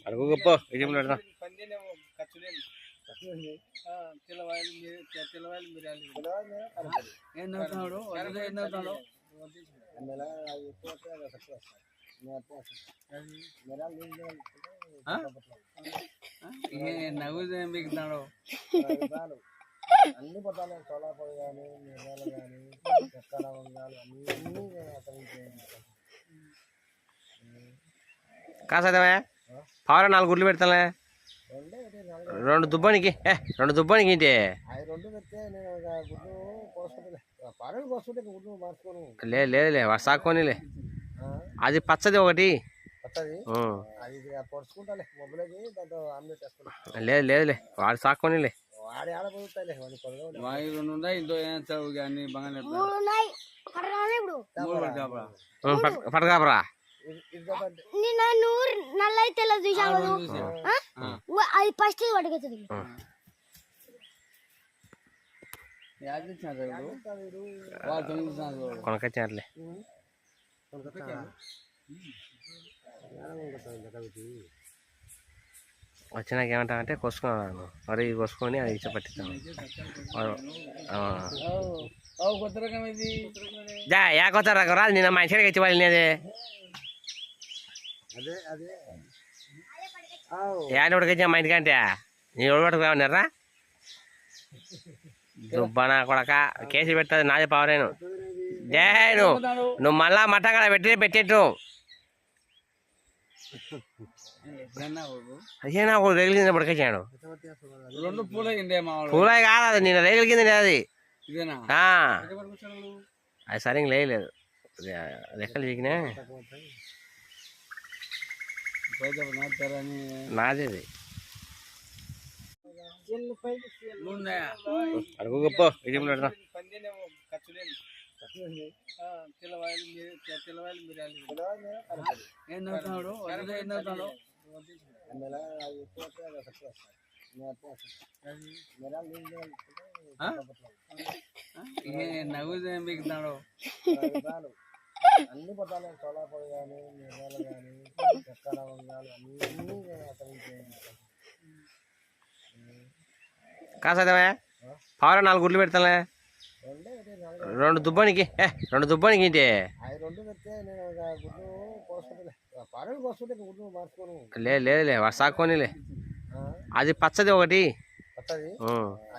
అడుగు గొప్ప ఏం పెడతా నవ్వు బిగుతున్నాడు అన్ని పట్టాలి సోలా పొడి కానీ మిరగాలు కానీ చెక్క లవంగాలు అన్నీ కాసా పావుర 4 గుడ్లు పెడతాలే రెండు దుబ్బానికి ఇంటి అవి రెండు పెడితే నేను గుడ్డు కోసుకుంటే పారలు కోసుకుంటే గుడ్డు మార్చుకోను లేదులే వాడు సాక్కోనిలే అది పచ్చది ఒకటి పచ్చది అది పొడుచుకుంటాలే మొబ్బలకి దాంతో ఆమ్లెట్ వేసుకుంటా లేదులే వాడు సాక్కోనిలే వాడి ఆడపోతాయిలే వాడి పొడగ వాయి రెండు ఉన్నాయి ఇంట్లో ఏం చదువు కానీ బాగానే పడగాబరా నిన్న నూరు నల్ల అయితే చూసాము అది ఫస్ట్ పట్టుకొచ్చింది కొనకొచ్చినట్లే వచ్చినాక ఏమంటావంటే కోసుకున్నాను మరి కోసుకొని అది ఇచ్చ పట్టిస్తాను యా కొత్త రకం రాదు నిన్న మంచిగా ఇచ్చి వాళ్ళు అదే అదే అదే ఏడుకొచ్చా మా ఇంటికంటే నీ ఒడిపట్టుకున్నారా దుబ్బనా కొడక కేసు పెట్టదు నాదే పవరేను జై నువ్వు మళ్ళా మటన్ కూడా పెట్టేట్టు అయ్యేనా రేగుల కింద పడుకొచ్చాడు రెండు పూల కాదు అది నేను రేగుల కింద అది అది సరిగ్గా లేదు లెక్కలు చిక్కినా నాది అడుగు గొప్ప ఏం పెడతా నవ్వు బిగుతున్నాడు అన్ని పట్టాలి సోలా పొడి కానీ మిరగాలు కానీ చెక్క లవంగాలు అన్నీ కాసా పావుర 4 గుడ్లు పెడతాలే రెండు దుబ్బానికి ఇంటి అవి రెండు పెడితే నేను గుడ్డు కోసుకుంటే పారలు కోసుకుంటే గుడ్డు మార్చుకోను లేదులే వాడు సాక్కోనిలే అది పచ్చది ఒకటి పచ్చది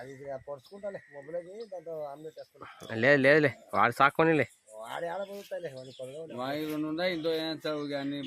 అది పొడుచుకుంటాలే మొబ్బలకి దాంతో ఆమ్లెట్ వేసుకుంటా లేదులే వాడు సాక్కోనిలే వాడి ఆడపోతాయిలే వాడి పొడగ వాయి రెండు ఉన్నాయి ఇంట్లో ఏం చదువు కానీ